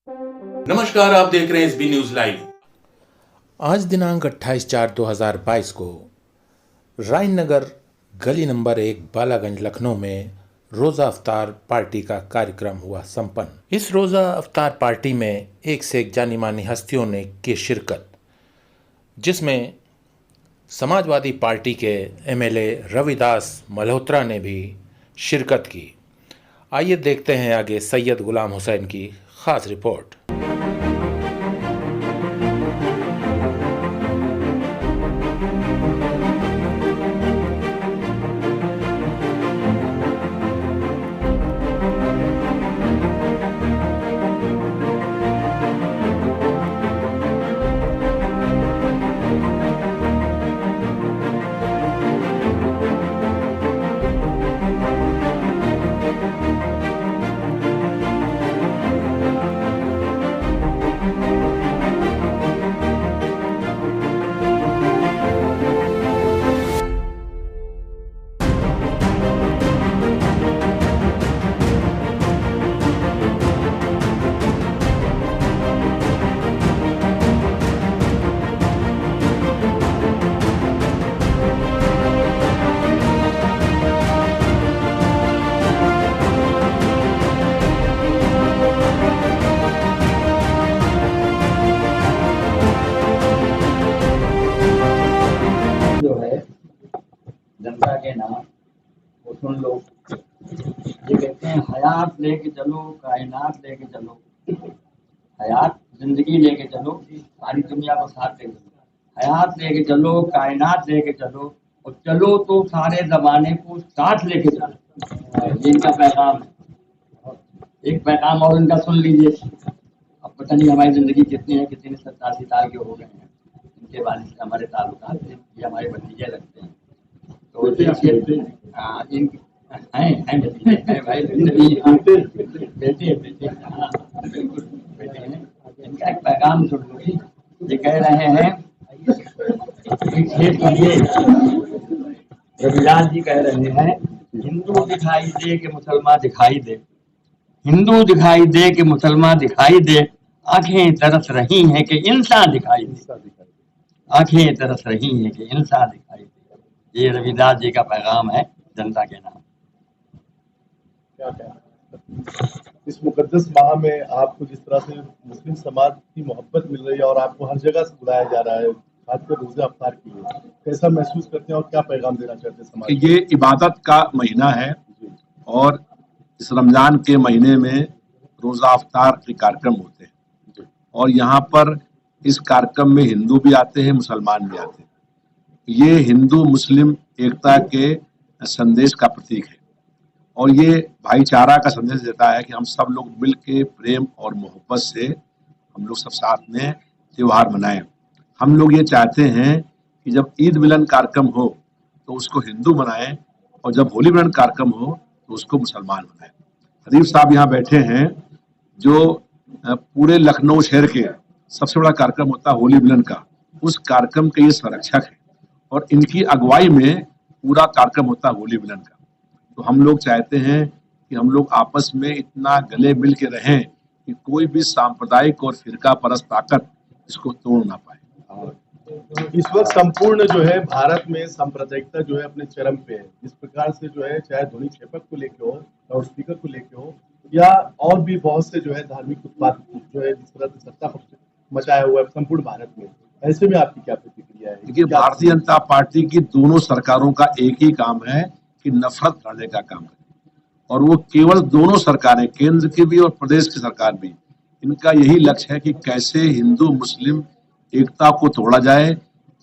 नमस्कार, आप देख रहे हैं एसबी न्यूज लाइव। आज दिनांक 28/4/2022 को रायनगर गली नंबर 1 बालागंज लखनऊ में रोज़ा अफ्तार पार्टी का कार्यक्रम हुआ संपन्न। इस रोज़ा अफ्तार पार्टी में एक से एक जानी मानी हस्तियों ने की शिरकत, जिसमें समाजवादी पार्टी के एमएलए रविदास मल्होत्रा ने भी शिरकत की। आइए देखते हैं आगे सैयद गुलाम हुसैन की खास रिपोर्ट। जो है जनता के नाम वो सुन लो। ये कहते हैं हयात लेके चलो, कायनात लेके चलो, हयात जिंदगी लेके चलो, सारी दुनिया को साथ लेके चलो, हयात लेके चलो, कायनात लेके चलो, और चलो तो सारे जमाने को साथ लेके चलो। ये इनका पैगाम है। एक पैगाम और इनका सुन लीजिए। अब पता नहीं हमारी जिंदगी कितनी है, कितने 87 साल के हो गए हैं, इनके वालिद से हमारे ताल्लुकात थे, ये हमारे भतीजे लगते हैं। तो हैं भाई, बेटे हैं। इनका एक पैगाम सुन लो। ये कह रहे हैं, रविदास जी कह रहे हैं, हिंदू दिखाई दे कि मुसलमान दिखाई दे, हिंदू दिखाई दे कि मुसलमान दिखाई दे, आंखें तरस रही हैं कि इंसान दिखाई दे, आंखें तरस रही हैं कि इंसान दिखाई दे। ये रविदास जी का पैगाम है जनता के नाम। इस मुकद्दस माह में आपको जिस तरह से मुस्लिम समाज की मोहब्बत मिल रही है और आपको हर जगह से बुलाया जा रहा है, खासकर रोज़ा अफ्तार के लिए, कैसा महसूस करते हैं और क्या पैगाम देना चाहते हैं समाज? ये इबादत का महीना है और इस रमजान के महीने में रोज़ा अफ्तार के कार्यक्रम होते हैं और यहाँ पर इस कार्यक्रम में हिंदू भी आते हैं, मुसलमान भी आते हैं। ये हिंदू मुस्लिम एकता के संदेश का प्रतीक है और ये भाईचारा का संदेश देता है कि हम सब लोग मिल के प्रेम और मोहब्बत से हम लोग सब साथ में त्योहार मनाएं। हम लोग ये चाहते हैं कि जब ईद मिलन कार्यक्रम हो तो उसको हिंदू मनाएं और जब होली मिलन कार्यक्रम हो तो उसको मुसलमान मनाएं। हदीफ साहब यहाँ बैठे हैं, जो पूरे लखनऊ शहर के सबसे बड़ा कार्यक्रम होता है होली मिलन का, उस कार्यक्रम के ये संरक्षक है और इनकी अगुवाई में पूरा कार्यक्रम होता है होली मिलन का। तो हम लोग चाहते हैं कि हम लोग आपस में इतना गले मिल के रहें कि कोई भी सांप्रदायिक और फिरका परस्त ताकत इसको तोड़ ना पाए। इस वक्त संपूर्ण जो है भारत में सांप्रदायिकता जो है अपने चरम पे है। इस प्रकार से जो है, चाहे ध्वनि क्षेपक को लेके हो, लाउड स्पीकर को लेके हो, या और भी बहुत से जो है धार्मिक उत्पाद जो है जिस तरह से सत्ता पक्ष मचाया हुआ है संपूर्ण भारत में, ऐसे में आपकी क्या प्रतिक्रिया है? देखिए, भारतीय जनता पार्टी की दोनों सरकारों का एक ही काम है कि नफरत फैलाने का काम करें और वो केवल दोनों सरकारें, केंद्र की भी और प्रदेश की सरकार भी, इनका यही लक्ष्य है कि कैसे हिंदू मुस्लिम एकता को तोड़ा जाए,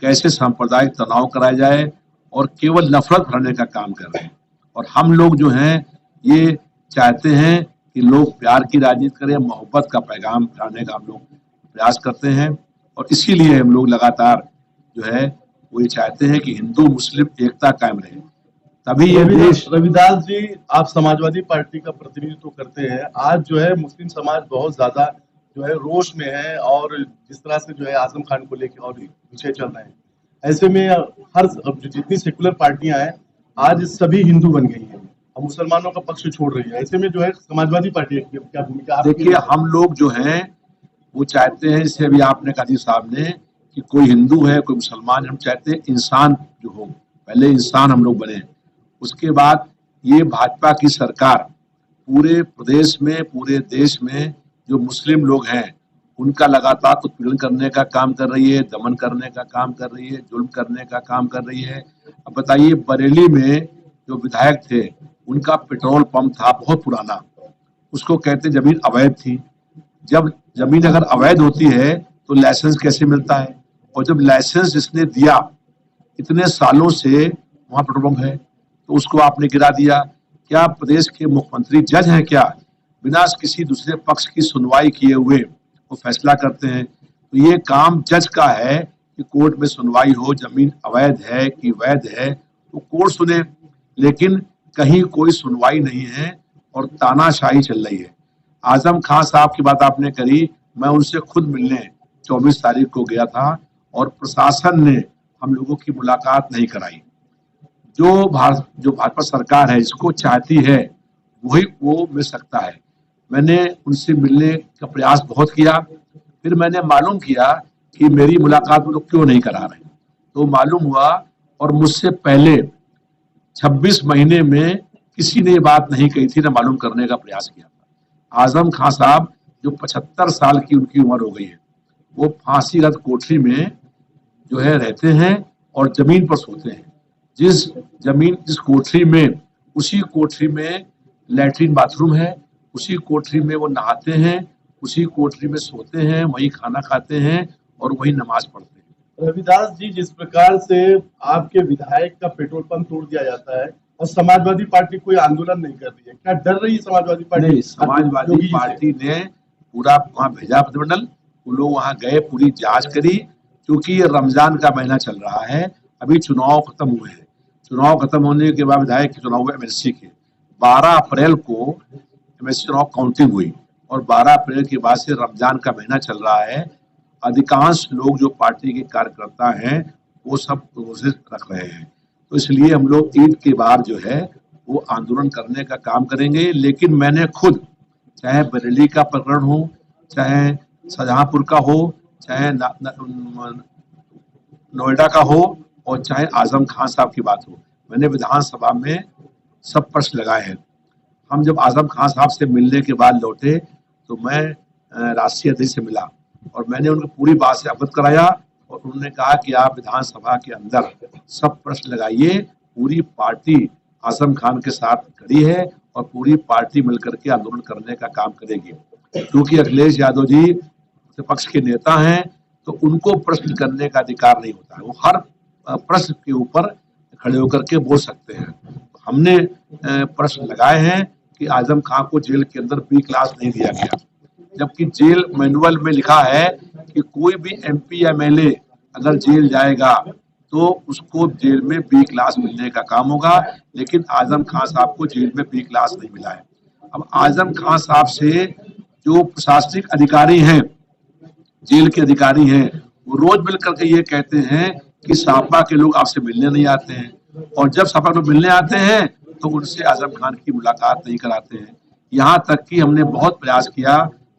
कैसे सांप्रदायिक तनाव कराया जाए और केवल नफरत फैलाने का काम कर रहे हैं। और हम लोग जो हैं ये चाहते हैं कि लोग प्यार की राजनीति करें, मोहब्बत का पैगाम फैलाने का हम लोग प्रयास करते हैं और इसीलिए हम लोग लगातार जो है वो ये चाहते हैं कि हिंदू मुस्लिम एकता कायम रहे, तभी ये देश। रविदास जी, आप समाजवादी पार्टी का प्रतिनिधित्व करते हैं। आज जो है मुस्लिम समाज बहुत ज्यादा जो है रोष में है और जिस तरह से जो है आजम खान को लेकर और पीछे चल रहे हैं, ऐसे में हर जितनी सेकुलर पार्टियां हैं आज सभी हिंदू बन गई हैं। अब मुसलमानों का पक्ष छोड़ रही है, ऐसे में जो है समाजवादी पार्टी की क्या भूमिका आपकी? देखिए, हम लोग जो हैं वो चाहते हैं, जैसे अभी आपने कहा जी साहब ने कि कोई हिंदू है कोई मुसलमान है, हम चाहते हैं इंसान जो हो, पहले इंसान हम लोग बने, उसके बाद ये भाजपा की सरकार पूरे प्रदेश में पूरे देश में जो मुस्लिम लोग हैं उनका लगातार उत्पीड़न करने का काम कर रही है, दमन करने का काम कर रही है, जुल्म करने का काम कर रही है। अब बताइए, बरेली में जो विधायक थे उनका पेट्रोल पंप था बहुत पुराना, उसको कहते जमीन अवैध थी। जब जमीन अगर अवैध होती है तो लाइसेंस कैसे मिलता है, और जब लाइसेंस जिसने दिया इतने सालों से वहां पेट्रोल पंप है तो उसको आपने गिरा दिया। क्या प्रदेश के मुख्यमंत्री जज हैं क्या? बिना किसी दूसरे पक्ष की सुनवाई किए हुए वो फैसला करते हैं। तो ये काम जज का है कि कोर्ट में सुनवाई हो, जमीन अवैध है कि वैध है तो कोर्ट सुने, लेकिन कहीं कोई सुनवाई नहीं है और तानाशाही चल रही है। आजम खान साहब की बात आपने करी, मैं उनसे खुद मिलने 24 तारीख को गया था और प्रशासन ने हम लोगों की मुलाकात नहीं कराई। जो भाजपा सरकार है इसको चाहती है वही वो मिल सकता है। मैंने उनसे मिलने का प्रयास बहुत किया, फिर मैंने मालूम किया कि मेरी मुलाकात वो लोग क्यों नहीं करा रहे, तो मालूम हुआ और मुझसे पहले 26 महीने में किसी ने ये बात नहीं कही थी, ना मालूम करने का प्रयास किया था। आजम खान साहब जो 75 साल की उनकी उम्र हो गई है, वो फांसीगत कोठरी में जो है रहते हैं और जमीन पर सोते हैं। जिस कोठरी में, उसी कोठरी में लैट्रिन बाथरूम है, उसी कोठरी में वो नहाते हैं, उसी कोठरी में सोते हैं, वही खाना खाते हैं और वही नमाज पढ़ते हैं। रविदास जी, जिस प्रकार से आपके विधायक का पेट्रोल पंप तोड़ दिया जाता है और समाजवादी पार्टी कोई आंदोलन नहीं कर रही है, क्या डर रही है समाजवादी पार्टी? नहीं, समाजवादी पार्टी ने पूरा वहां भेजा प्रतिनिधिमंडल, वो लोग वहां गए, पूरी जांच करी, क्योंकि ये रमजान का महीना चल रहा है, अभी चुनाव खत्म हुए हैं। चुनाव खत्म होने के बाद विधायक के चुनाव हुए एमएलसी के, 12 अप्रैल को एमएलसी चुनाव काउंटिंग हुई और 12 अप्रैल के बाद से रमजान का महीना चल रहा है। अधिकांश लोग जो पार्टी के कार्यकर्ता हैं वो सब रोजे रख रहे हैं, तो इसलिए हम लोग ईद के बाद जो है वो आंदोलन करने का काम करेंगे। लेकिन मैंने खुद, चाहे बरेली का प्रकरण हो, चाहे शाहजहांपुर का हो, चाहे नोएडा का हो और चाहे आजम खान साहब की बात हो, मैंने विधानसभा में सब प्रश्न लगाए हैं। हम जब आजम खान साहब से मिलने के बाद लौटे तो मैं राष्ट्रीय अध्यक्ष से मिला और मैंने उनको पूरी बात से अवगत कराया और उन्होंने कहा कि आप विधानसभा के अंदर सब प्रश्न लगाइए, पूरी पार्टी आजम खान के साथ खड़ी है और पूरी पार्टी मिलकर के आंदोलन करने का काम करेगी। क्योंकि अखिलेश यादव जी विपक्ष के नेता हैं तो उनको प्रश्न करने का अधिकार नहीं होता है, वो हर प्रश्न के ऊपर खड़े होकर के बोल सकते हैं। हमने प्रश्न लगाए हैं कि आजम खान को जेल के अंदर बी क्लास नहीं दिया गया, जबकि जेल मैनुअल में लिखा है कि कोई भी एमपी या एमएलए अगर जेल जाएगा तो उसको जेल में बी क्लास मिलने का काम होगा, लेकिन आजम खान साहब को जेल में बी क्लास नहीं मिला है। अब आजम खान साहब से जो प्रशासनिक अधिकारी हैं, जेल के अधिकारी हैं, वो रोज मिल करके ये कहते हैं कि सापा के लोग आपसे मिलने नहीं आते हैं, और जब सापा के लोग मिलने आते हैं तो उनसे आजम खान की मुलाकात नहीं कराते हैं। यहाँ तक कि हमने बहुत प्रयास किया,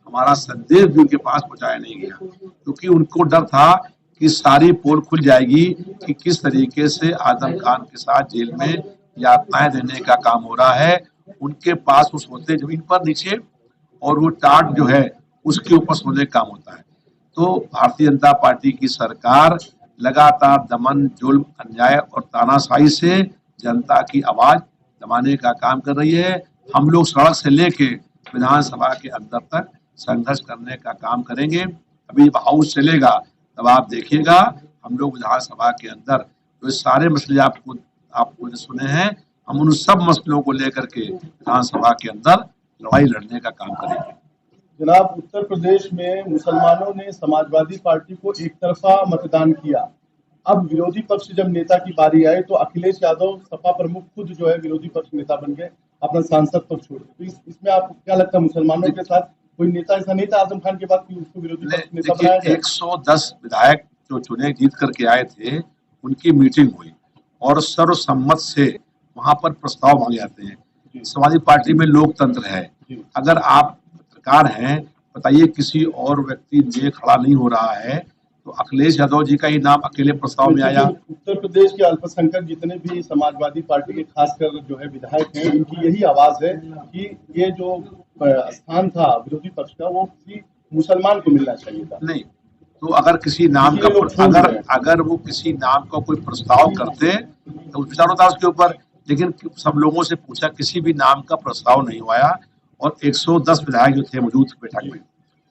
हमारा संदेश भी उनके पास पहुंचाया नहीं गया, क्योंकि उनको डर था कि सारी पोल खुल जाएगी कि किस तरीके से आजम खान के साथ जेल में यातनाएं देने का काम हो रहा है। उनके पास वो सोते जमीन पर नीचे और वो टाट जो है उसके ऊपर सोने का काम होता है। तो भारतीय जनता पार्टी की सरकार लगातार दमन, जुल्म, अन्याय और तानाशाही से जनता की आवाज दबाने का काम कर रही है। हम लोग सड़क से लेके विधानसभा के अंदर तक संघर्ष करने का काम करेंगे। अभी जब हाउस चलेगा तब आप देखिएगा, हम लोग विधानसभा के अंदर जो सारे मसले आपको सुने हैं, हम उन सब मसलों को लेकर के विधानसभा के अंदर लड़ाई लड़ने का काम करेंगे। जनाब, उत्तर प्रदेश में मुसलमानों ने समाजवादी पार्टी को एक तरफा मतदान किया। अब विरोधी पक्ष जब नेता की बारी आई तो अखिलेश यादव सपा प्रमुख खुद जो है विरोधी पक्ष नेता बन गए, अपना सांसद पद छोड़। तो इसमें आपको क्या लगता है, मुसलमानों के साथ कोई नेता ऐसा नहीं था आजम खान के बाद कि उसको विरोधी पक्ष नेता बनाया जाए? 110 विधायक जो चुने जीत करके आए थे, उनकी मीटिंग हुई और सर्वसम्मत से वहां पर प्रस्ताव मांगे जाते हैं। समाजवादी पार्टी में लोकतंत्र है। अगर आप पत्रकार हैं, बताइए किसी और व्यक्ति ने खड़ा नहीं हो रहा है, तो अखिलेश यादव जी का ही नाम अकेले प्रस्ताव में आया। उत्तर प्रदेश के अल्पसंख्यक जितने भी समाजवादी पार्टी के खासकर जो है विधायक हैं, इनकी यही आवाज है कि ये जो स्थान था विरोधी पक्ष का वो किसी मुसलमान को मिलना चाहिए था। नहीं, तो अगर किसी नाम का अगर वो किसी नाम का कोई प्रस्ताव करते तो विचार होता उसके ऊपर, लेकिन सब लोगों से पूछा, किसी भी नाम का प्रस्ताव नहीं आया और 110 विधायक जो थे मौजूद बैठक में,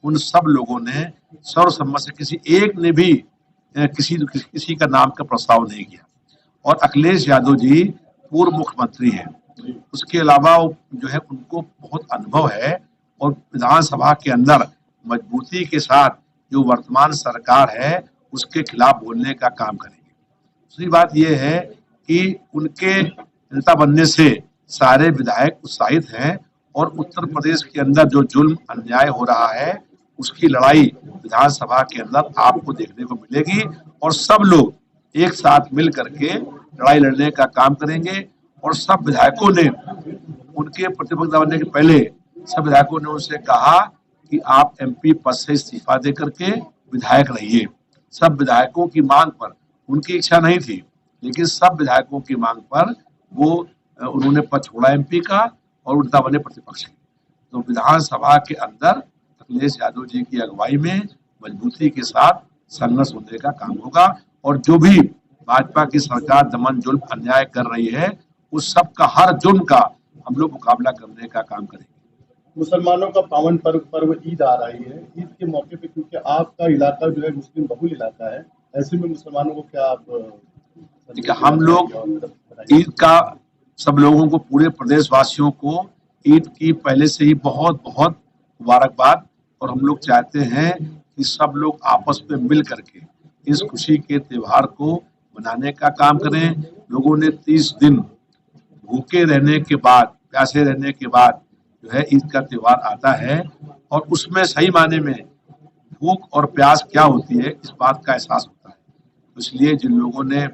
उन सब लोगों ने सर्वसम्मत से किसी एक ने भी किसी का नाम का प्रस्ताव नहीं किया। और अखिलेश यादव जी पूर्व मुख्यमंत्री हैं, उसके अलावा जो है उनको बहुत अनुभव है और विधानसभा के अंदर मजबूती के साथ जो वर्तमान सरकार है उसके खिलाफ बोलने का काम करेंगे। दूसरी बात यह है कि उनके नेता बनने से सारे विधायक उत्साहित हैं और उत्तर प्रदेश के अंदर जो जुल्म अन्याय हो रहा है उसकी लड़ाई विधानसभा के अंदर आपको देखने को मिलेगी और सब लोग एक साथ मिल करके लड़ाई लड़ने का काम करेंगे। और सब विधायकों ने उनके प्रतिपक्ष बनने के पहले सब विधायकों ने उनसे कहा कि आप एमपी पद से इस्तीफा दे करके विधायक रहिए। सब विधायकों की मांग पर, उनकी इच्छा नहीं थी, लेकिन सब विधायकों की मांग पर वो उन्होंने पद छोड़ा एमपी का और उल्टा बने प्रतिपक्ष। तो विधानसभा के अंदर अखिलेश यादव जी की अगुवाई में मजबूती के साथ संघर्ष होने का काम होगा और जो भी भाजपा की सरकार दमन जुल्म अन्याय कर रही है उस सब का, हर जुल्म का हम लोग मुकाबला करने का काम करेंगे। मुसलमानों का पावन पर्व ईद आ रही है, ईद के मौके पे क्योंकि आपका इलाका जो है मुस्लिम बहुल इलाका है, ऐसे में मुसलमानों को क्या आप हम लोग ईद का सब लोगों को, पूरे प्रदेशवासियों को ईद की पहले से ही बहुत बहुत मुबारकबाद। और हम लोग चाहते हैं कि सब लोग आपस में मिल करके इस खुशी के त्योहार को मनाने का काम करें। लोगों ने 30 दिन भूखे रहने के बाद, प्यासे रहने के बाद जो है ईद का त्योहार आता है और उसमें सही माने में भूख और प्यास क्या होती है इस बात का एहसास होता है। इसलिए जिन लोगों ने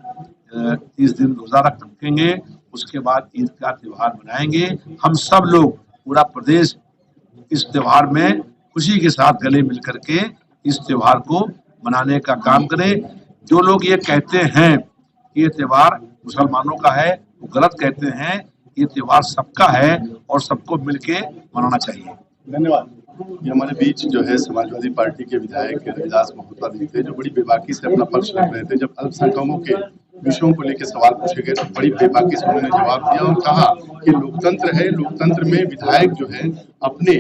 30 दिन रोजा रखेंगे उसके बाद ईद का त्योहार मनाएंगे। हम सब लोग, पूरा प्रदेश इस त्योहार में खुशी के साथ गले मिल करके इस त्योहार को मनाने का काम करें। जो लोग ये कहते हैं कि ये त्योहार मुसलमानों का है, वो गलत कहते हैं। ये त्योहार सबका है और सबको मिलके मनाना चाहिए। धन्यवाद। ये हमारे बीच जो है समाजवादी पार्टी के विधायक रविदास महोत्रा जी थे, जो बड़ी बेबाकी से अपना पक्ष रख रहे थे। जब अल्पसंख्यकों के विषयों को लेकर सवाल पूछे गए तो बड़ी बेबाकी से उन्होंने जवाब दिया और कहा कि लोकतंत्र है, लोकतंत्र में विधायक जो है अपने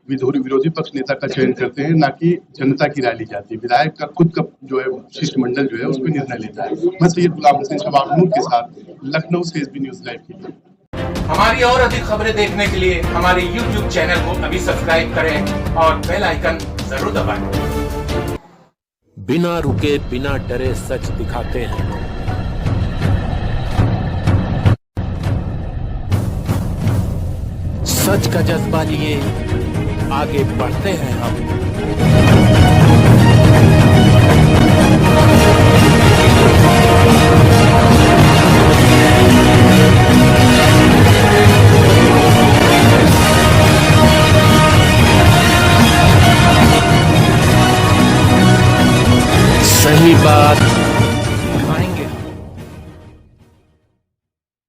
विरोधी पक्ष नेता का चयन करते हैं, ना कि जनता की राय ली जाती है। विधायक का खुद का जो है शिष्टमंडल जो है उस पर निर्णय लेता है। मैं सैयद गुलाम हसन शबाब नूर के साथ लखनऊ से एसबी न्यूज लाइव के लिए। हमारी और अधिक खबरें देखने के लिए हमारे YouTube चैनल को अभी सब्सक्राइब करें और बेल आइकन जरूर दबाएं। बिना रुके बिना डरे सच दिखाते हैं, सच का जज्बा लिए आगे बढ़ते हैं हम।